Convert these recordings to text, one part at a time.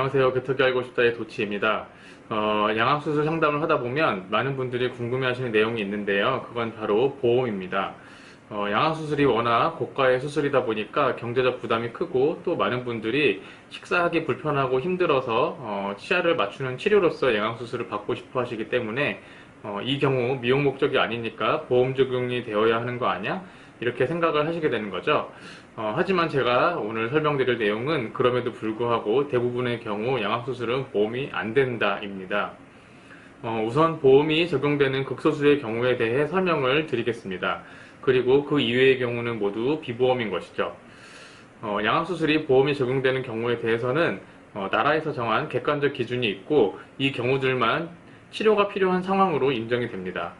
안녕하세요. 개털기 알고 싶다의 도치입니다. 양악수술 상담을 하다 보면 많은 분들이 궁금해하시는 내용이 있는데요. 그건 바로 보험입니다. 양악수술이 워낙 고가의 수술이다 보니까 경제적 부담이 크고 또 많은 분들이 식사하기 불편하고 힘들어서 치아를 맞추는 치료로서 양악수술을 받고 싶어 하시기 때문에 이 경우 미용 목적이 아니니까 보험 적용이 되어야 하는 거 아니야? 이렇게 생각을 하시게 되는 거죠. 하지만 제가 오늘 설명드릴 내용은 그럼에도 불구하고 대부분의 경우 양악수술은 보험이 안 된다입니다. 우선 보험이 적용되는 극소수의 경우에 대해 설명을 드리겠습니다. 그리고 그 이외의 경우는 모두 비보험인 것이죠. 양악수술이 보험이 적용되는 경우에 대해서는 나라에서 정한 객관적 기준이 있고 이 경우들만 치료가 필요한 상황으로 인정이 됩니다.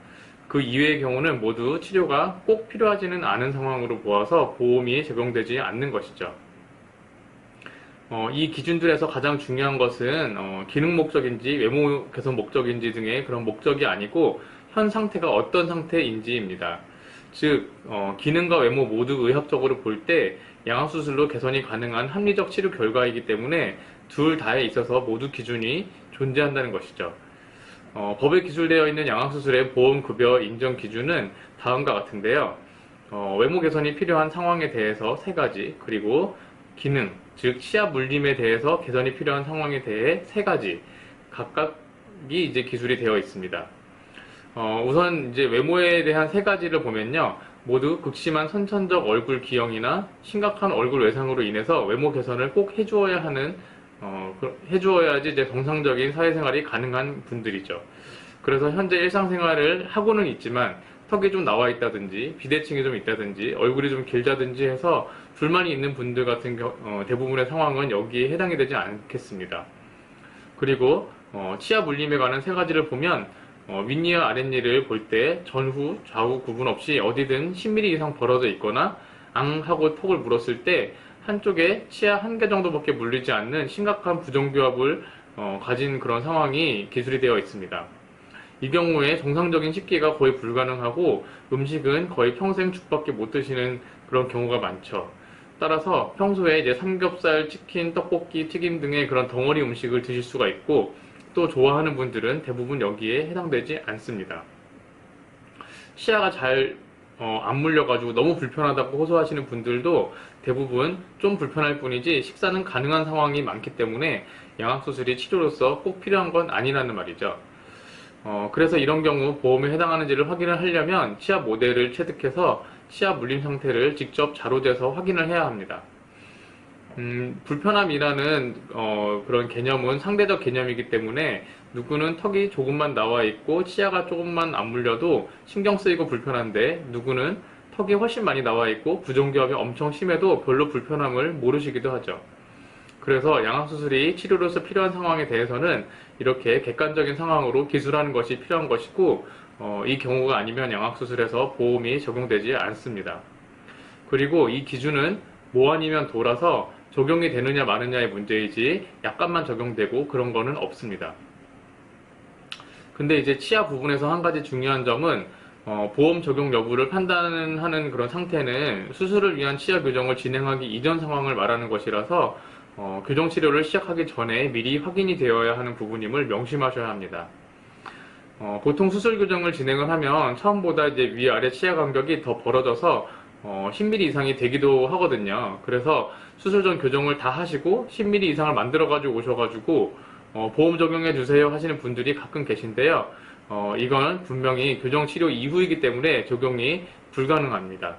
그 이외의 경우는 모두 치료가 꼭 필요하지는 않은 상황으로 보아서 보험이 적용되지 않는 것이죠. 이 기준들에서 가장 중요한 것은 기능 목적인지 외모 개선 목적인지 등의 그런 목적이 아니고 현 상태가 어떤 상태인지입니다. 즉 기능과 외모 모두 의학적으로 볼 때 양악수술로 개선이 가능한 합리적 치료 결과이기 때문에 둘 다에 있어서 모두 기준이 존재한다는 것이죠. 법에 기술되어 있는 양악수술의 보험급여 인정 기준은 다음과 같은데요. 외모 개선이 필요한 상황에 대해서 3가지, 그리고 기능, 즉 치아 물림에 대해서 개선이 필요한 상황에 대해 3가지 각각이 이제 기술이 되어 있습니다. 우선 이제 외모에 대한 3가지를 보면요. 모두 극심한 선천적 얼굴 기형이나 심각한 얼굴 외상으로 인해서 외모 개선을 꼭 해주어야지 이제 정상적인 사회생활이 가능한 분들이죠. 그래서 현재 일상생활을 하고는 있지만 턱이 좀 나와 있다든지 비대칭이 좀 있다든지 얼굴이 좀 길다든지 해서 불만이 있는 분들 같은 대부분의 상황은 여기에 해당이 되지 않겠습니다. 그리고 치아 물림에 관한 3가지를 보면 윗니와 아랫니를 볼 때 전후 좌우 구분 없이 어디든 10mm 이상 벌어져 있거나 앙하고 턱을 물었을 때 한쪽에 치아 1개 정도밖에 물리지 않는 심각한 부정교합을 가진 그런 상황이 기술이 되어 있습니다. 이 경우에 정상적인 식기가 거의 불가능하고 음식은 거의 평생 죽밖에 못 드시는 그런 경우가 많죠. 따라서 평소에 이제 삼겹살, 치킨, 떡볶이, 튀김 등의 그런 덩어리 음식을 드실 수가 있고 또 좋아하는 분들은 대부분 여기에 해당되지 않습니다. 치아가 잘 안 물려가지고 너무 불편하다고 호소하시는 분들도 대부분 좀 불편할 뿐이지 식사는 가능한 상황이 많기 때문에 양악수술이 치료로서 꼭 필요한 건 아니라는 말이죠. 그래서 이런 경우 보험에 해당하는지를 확인을 하려면 치아 모델을 체득해서 치아 물림 상태를 직접 자로재서 확인을 해야 합니다. 불편함이라는 그런 개념은 상대적 개념이기 때문에 누구는 턱이 조금만 나와 있고 치아가 조금만 안 물려도 신경 쓰이고 불편한데 누구는 턱이 훨씬 많이 나와 있고 부정교합이 엄청 심해도 별로 불편함을 모르시기도 하죠. 그래서 양악수술이 치료로서 필요한 상황에 대해서는 이렇게 객관적인 상황으로 기술하는 것이 필요한 것이고 이 경우가 아니면 양악수술에서 보험이 적용되지 않습니다. 그리고 이 기준은 뭐 아니면 도라서 적용이 되느냐 마느냐의 문제이지 약간만 적용되고 그런 거는 없습니다. 근데 이제 치아 부분에서 한 가지 중요한 점은 보험 적용 여부를 판단하는 그런 상태는 수술을 위한 치아 교정을 진행하기 이전 상황을 말하는 것이라서 교정 치료를 시작하기 전에 미리 확인이 되어야 하는 부분임을 명심하셔야 합니다. 보통 수술 교정을 진행을 하면 처음보다 이제 위아래 치아 간격이 더 벌어져서 10mm 이상이 되기도 하거든요. 그래서 수술 전 교정을 다 하시고 10mm 이상을 만들어 가지고 오셔가지고 보험 적용해 주세요 하시는 분들이 가끔 계신데요. 이건 분명히 교정 치료 이후이기 때문에 적용이 불가능합니다.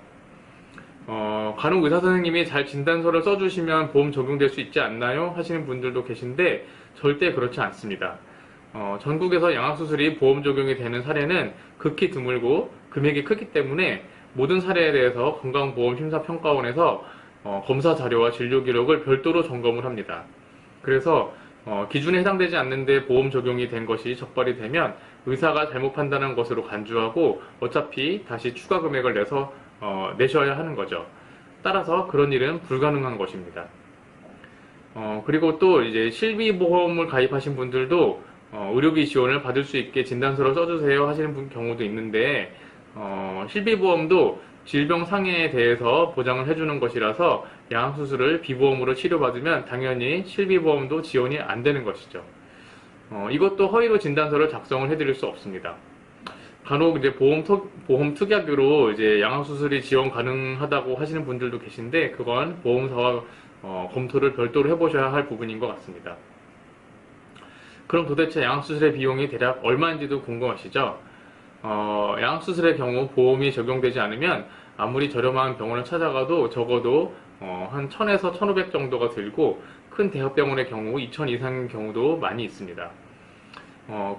간혹 의사 선생님이 잘 진단서를 써주시면 보험 적용될 수 있지 않나요? 하시는 분들도 계신데 절대 그렇지 않습니다. 전국에서 양악수술이 보험 적용이 되는 사례는 극히 드물고 금액이 크기 때문에 모든 사례에 대해서 건강보험심사평가원에서 검사 자료와 진료 기록을 별도로 점검을 합니다. 그래서 기준에 해당되지 않는데 보험 적용이 된 것이 적발이 되면 의사가 잘못 판단한 것으로 간주하고 어차피 다시 추가 금액을 내셔야 하는 거죠. 따라서 그런 일은 불가능한 것입니다. 그리고 또 이제 실비보험을 가입하신 분들도 의료비 지원을 받을 수 있게 진단서를 써주세요 하시는 경우도 있는데 실비보험도 질병 상해에 대해서 보장을 해주는 것이라서 양악수술을 비보험으로 치료받으면 당연히 실비보험도 지원이 안 되는 것이죠. 이것도 허위로 진단서를 작성을 해드릴 수 없습니다. 간혹 이제 보험 특약으로 이제 양악수술이 지원 가능하다고 하시는 분들도 계신데, 그건 보험사와 검토를 별도로 해보셔야 할 부분인 것 같습니다. 그럼 도대체 양악수술의 비용이 대략 얼마인지도 궁금하시죠? 양악수술의 경우 보험이 적용되지 않으면 아무리 저렴한 병원을 찾아가도 적어도 한 1000에서 1500 정도가 들고, 큰 대학병원의 경우 2000 이상인 경우도 많이 있습니다.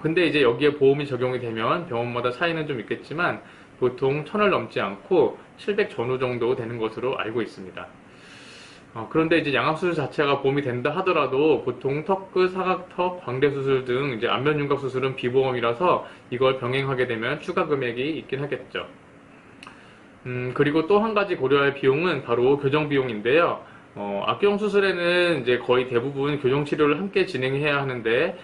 근데 이제 여기에 보험이 적용이 되면 병원마다 차이는 좀 있겠지만 보통 1000을 넘지 않고 700 전후 정도 되는 것으로 알고 있습니다. 그런데 이제 양악수술 자체가 보험이 된다 하더라도 보통 턱끝, 사각턱, 광대수술 등 이제 안면윤곽 수술은 비보험이라서 이걸 병행하게 되면 추가 금액이 있긴 하겠죠. 그리고 또 한 가지 고려할 비용은 바로 교정 비용인데요. 악교정 수술에는 이제 거의 대부분 교정 치료를 함께 진행해야 하는데,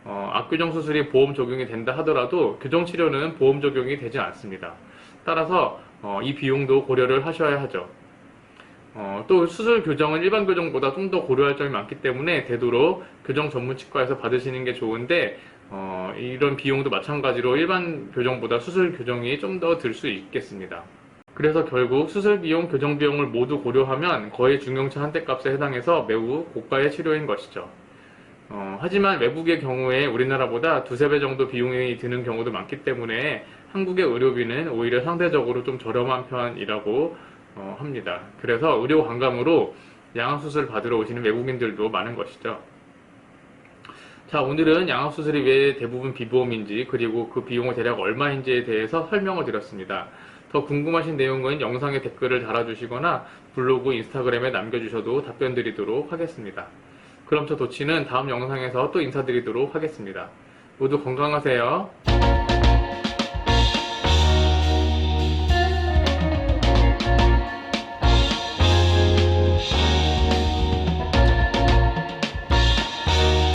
악교정 수술이 보험 적용이 된다 하더라도 교정 치료는 보험 적용이 되지 않습니다. 따라서 이 비용도 고려를 하셔야 하죠. 또 수술 교정은 일반 교정보다 좀 더 고려할 점이 많기 때문에 되도록 교정 전문 치과에서 받으시는 게 좋은데, 이런 비용도 마찬가지로 일반 교정보다 수술 교정이 좀 더 들 수 있겠습니다. 그래서 결국 수술 비용, 교정 비용을 모두 고려하면 거의 중형차 한 대 값에 해당해서 매우 고가의 치료인 것이죠. 하지만 외국의 경우에 우리나라보다 두세 배 정도 비용이 드는 경우도 많기 때문에 한국의 의료비는 오히려 상대적으로 좀 저렴한 편이라고 합니다. 그래서 의료 관광으로 양악수술 받으러 오시는 외국인들도 많은 것이죠. 자, 오늘은 양악수술이 왜 대부분 비보험인지, 그리고 그 비용은 대략 얼마인지에 대해서 설명을 드렸습니다. 더 궁금하신 내용은 영상에 댓글을 달아주시거나 블로그, 인스타그램에 남겨주셔도 답변 드리도록 하겠습니다. 그럼 저 도치는 다음 영상에서 또 인사드리도록 하겠습니다. 모두 건강하세요.